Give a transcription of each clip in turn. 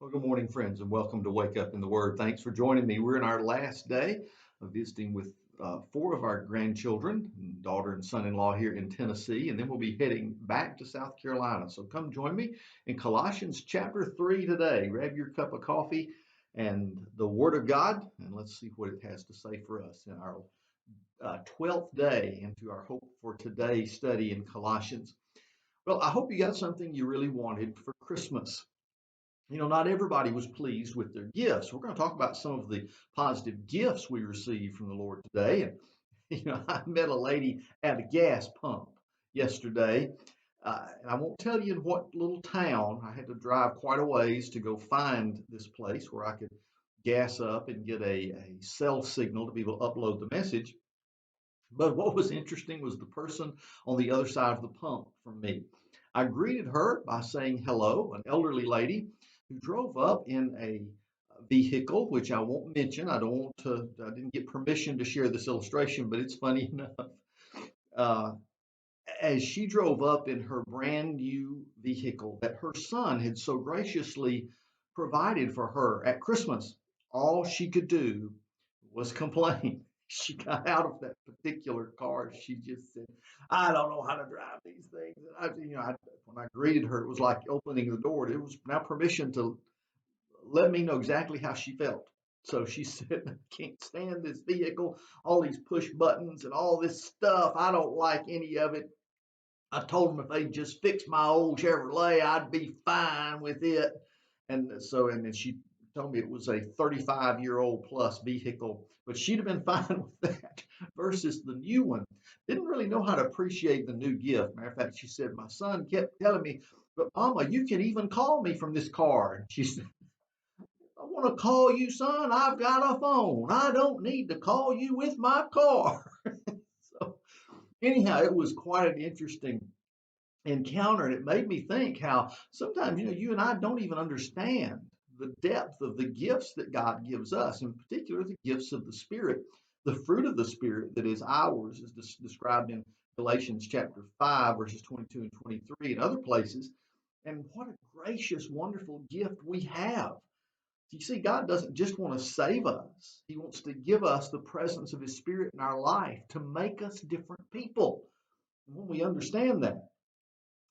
Well, good morning, friends, and welcome to Wake Up in the Word. Thanks for joining me. We're in our last day of visiting with four of our grandchildren, daughter and son-in-law here in Tennessee, and then we'll be heading back to South Carolina. So come join me in Colossians chapter 3 today. Grab your cup of coffee and the Word of God, and let's see what it has to say for us in our 12th day into our Hope for Today study in Colossians. Well, I hope you got something you really wanted for Christmas. Not everybody was pleased with their gifts. We're going to talk about some of the positive gifts we received from the Lord today. And, I met a lady at a gas pump yesterday. And I won't tell you in what little town. I had to drive quite a ways to go find this place where I could gas up and get a cell signal to be able to upload the message. But what was interesting was the person on the other side of the pump from me. I greeted her by saying hello, an elderly lady who drove up in a vehicle, which I won't mention. I didn't get permission to share this illustration, but it's funny enough. Uh, as she drove up in her brand new vehicle that her son had so graciously provided for her at Christmas, all she could do was complain. She got out of that particular car. She just said, "I don't know how to drive these things." And when I greeted her, it was like opening the door. It was now permission to let me know exactly how she felt. So she said, "I can't stand this vehicle, all these push buttons and all this stuff. I don't like any of it. I told them if they just fix my old Chevrolet, I'd be fine with it." And then she told me it was a 35-year-old plus vehicle, but she'd have been fine with that versus the new one. Didn't really know how to appreciate the new gift. Matter of fact, she said, "My son kept telling me, but Mama, you can even call me from this car." She said, "I want to call you, son. I've got a phone. I don't need to call you with my car." So anyhow, it was quite an interesting encounter, and it made me think how sometimes you and I don't even understand the depth of the gifts that God gives us, in particular the gifts of the Spirit. The fruit of the Spirit that is ours is described in Galatians chapter 5 verses 22 and 23 and other places. And what a gracious, wonderful gift we have. You see, God doesn't just want to save us. He wants to give us the presence of His Spirit in our life to make us different people. And when we understand that,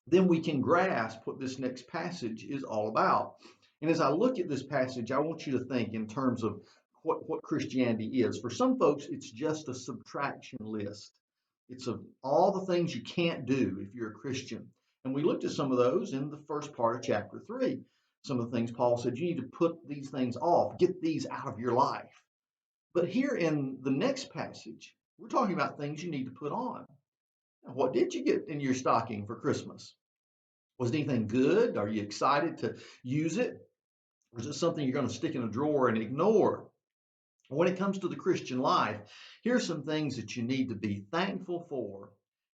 then we can grasp what this next passage is all about. And as I look at this passage, I want you to think in terms of what Christianity is. For some folks, it's just a subtraction list. It's of all the things you can't do if you're a Christian. And we looked at some of those in the first part of chapter 3. Some of the things Paul said, you need to put these things off, get these out of your life. But here in the next passage, we're talking about things you need to put on. Now, what did you get in your stocking for Christmas? Was it anything good? Are you excited to use it? Or is it something you're going to stick in a drawer and ignore? When it comes to the Christian life, here's some things that you need to be thankful for.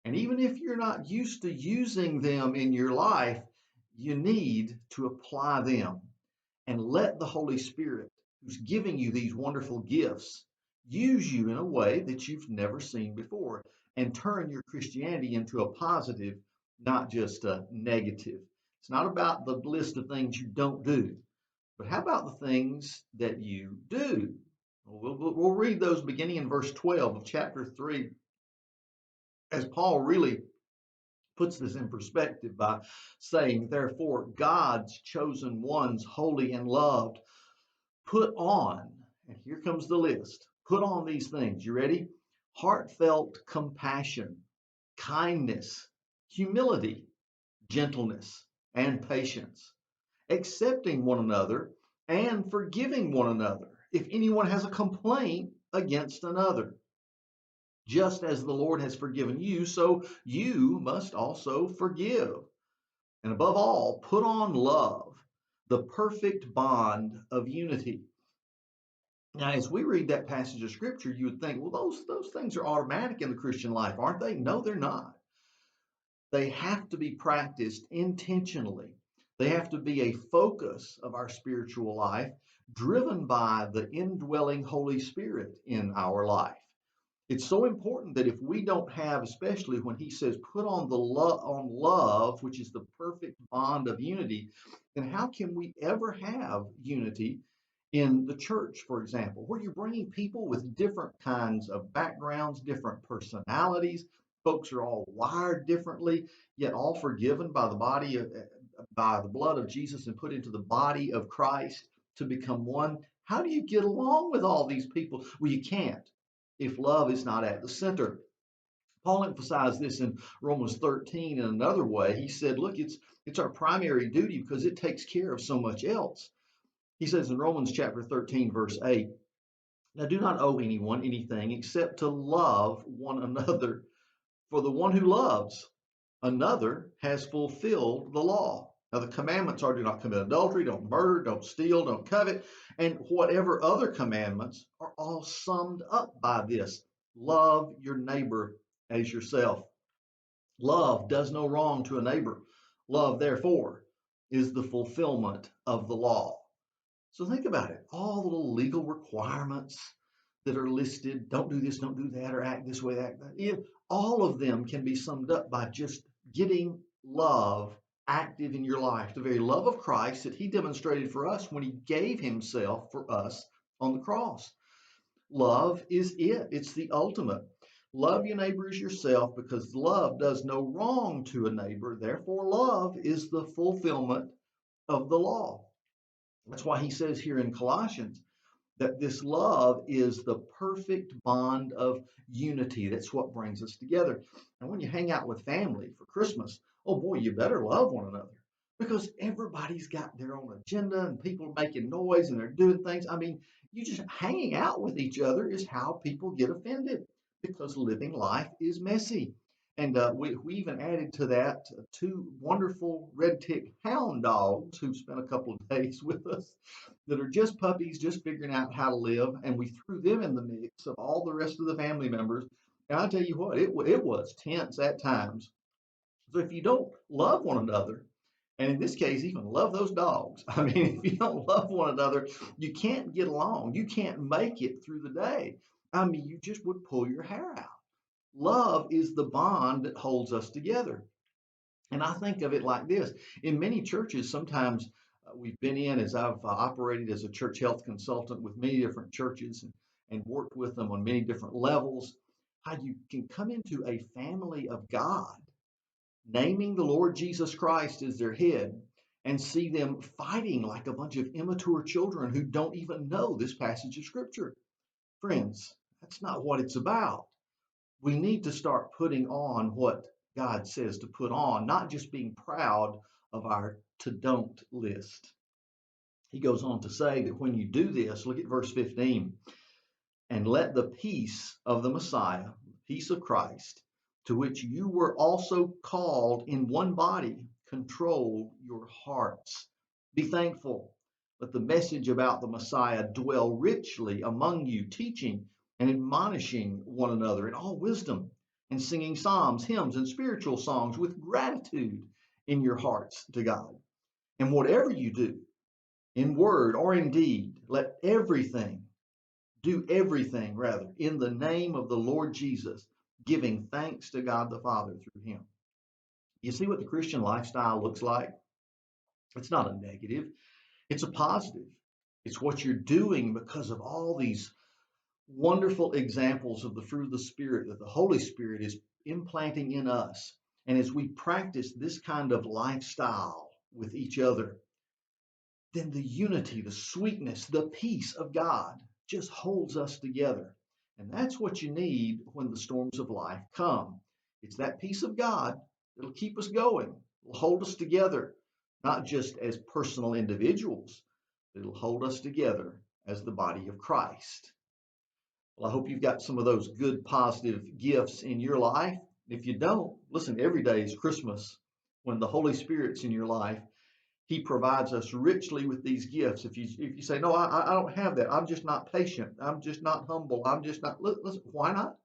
And even if you're not used to using them in your life, you need to apply them and let the Holy Spirit, who's giving you these wonderful gifts, use you in a way that you've never seen before and turn your Christianity into a positive, not just a negative. It's not about the list of things you don't do, but how about the things that you do? We'll read those beginning in verse 12 of chapter 3 as Paul really puts this in perspective by saying, "Therefore, God's chosen ones, holy and loved, put on," and here comes the list, "put on these things." You ready? "Heartfelt compassion, kindness, humility, gentleness, and patience, accepting one another and forgiving one another if anyone has a complaint against another. Just as the Lord has forgiven you, so you must also forgive. And above all, put on love, the perfect bond of unity." Now, as we read that passage of scripture, you would think, well, those things are automatic in the Christian life, aren't they? No, they're not. They have to be practiced intentionally. They have to be a focus of our spiritual life, driven by the indwelling Holy Spirit in our life. It's so important that if we don't have, especially when he says, put on the love, which is the perfect bond of unity, then how can we ever have unity in the church, for example, where you're bringing people with different kinds of backgrounds, different personalities. Folks are all wired differently, yet all forgiven by by the blood of Jesus and put into the body of Christ to become one. How do you get along with all these people? Well, you can't if love is not at the center. Paul emphasized this in Romans 13 in another way. He said, look, it's our primary duty because it takes care of so much else. He says in Romans chapter 13, verse 8, now do not owe anyone anything except to love one another. For the one who loves another has fulfilled the law. Now, the commandments are do not commit adultery, don't murder, don't steal, don't covet, and whatever other commandments are all summed up by this: love your neighbor as yourself. Love does no wrong to a neighbor. Love, therefore, is the fulfillment of the law. So think about it. All the little legal requirements that are listed, don't do this, don't do that, or act this way, act that. Yeah, all of them can be summed up by just getting love active in your life. The very love of Christ that he demonstrated for us when he gave himself for us on the cross. Love is it. It's the ultimate. Love your neighbor as yourself because love does no wrong to a neighbor. Therefore, love is the fulfillment of the law. That's why he says here in Colossians that this love is the perfect bond of unity. That's what brings us together. And when you hang out with family for Christmas, oh boy, you better love one another because everybody's got their own agenda and people are making noise and they're doing things. I mean, you just hanging out with each other is how people get offended because living life is messy. And we even added to that two wonderful red tick hound dogs who've spent a couple of days with us that are just puppies, just figuring out how to live. And we threw them in the mix of all the rest of the family members. And I'll tell you what, it was tense at times. So if you don't love one another, and in this case, even love those dogs, I mean, if you don't love one another, you can't get along. You can't make it through the day. I mean, you just would pull your hair out. Love is the bond that holds us together. And I think of it like this. In many churches, sometimes we've been in, as I've operated as a church health consultant with many different churches and worked with them on many different levels, how you can come into a family of God, naming the Lord Jesus Christ as their head, and see them fighting like a bunch of immature children who don't even know this passage of Scripture. Friends, that's not what it's about. We need to start putting on what God says to put on, not just being proud of our to don't list. He goes on to say that when you do this, look at verse 15, and let the peace of the Messiah, peace of Christ, to which you were also called in one body, control your hearts. Be thankful. Let the message about the Messiah dwell richly among you, teaching and admonishing one another in all wisdom, and singing psalms, hymns, and spiritual songs with gratitude in your hearts to God. And whatever you do, in word or in deed, do everything rather, in the name of the Lord Jesus, giving thanks to God the Father through him. You see what the Christian lifestyle looks like? It's not a negative, it's a positive. It's what you're doing because of all these wonderful examples of the fruit of the Spirit that the Holy Spirit is implanting in us. And as we practice this kind of lifestyle with each other, then the unity, the sweetness, the peace of God just holds us together. And that's what you need when the storms of life come. It's that peace of God that'll keep us going, it'll hold us together, not just as personal individuals, but it'll hold us together as the body of Christ. Well, I hope you've got some of those good, positive gifts in your life. If you don't, listen, every day is Christmas. When the Holy Spirit's in your life, he provides us richly with these gifts. If you say, no, I don't have that. I'm just not patient. I'm just not humble. I'm just not, listen, why not?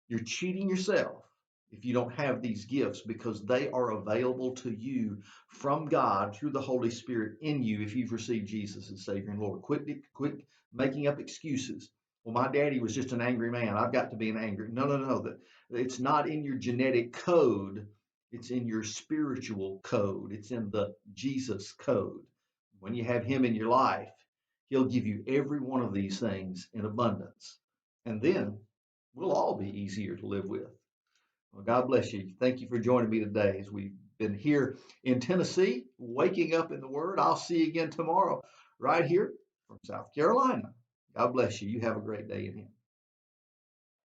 You're cheating yourself if you don't have these gifts because they are available to you from God through the Holy Spirit in you if you've received Jesus as Savior and Lord. Quit making up excuses Well, my daddy was just an angry man. I've got to be an angry. No, no, no. It's not in your genetic code. It's in your spiritual code. It's in the Jesus code. When you have him in your life, he'll give you every one of these things in abundance. And then we'll all be easier to live with. Well, God bless you. Thank you for joining me today as we've been here in Tennessee, waking up in the Word. I'll see you again tomorrow, right here from South Carolina. God bless you. You have a great day in Him.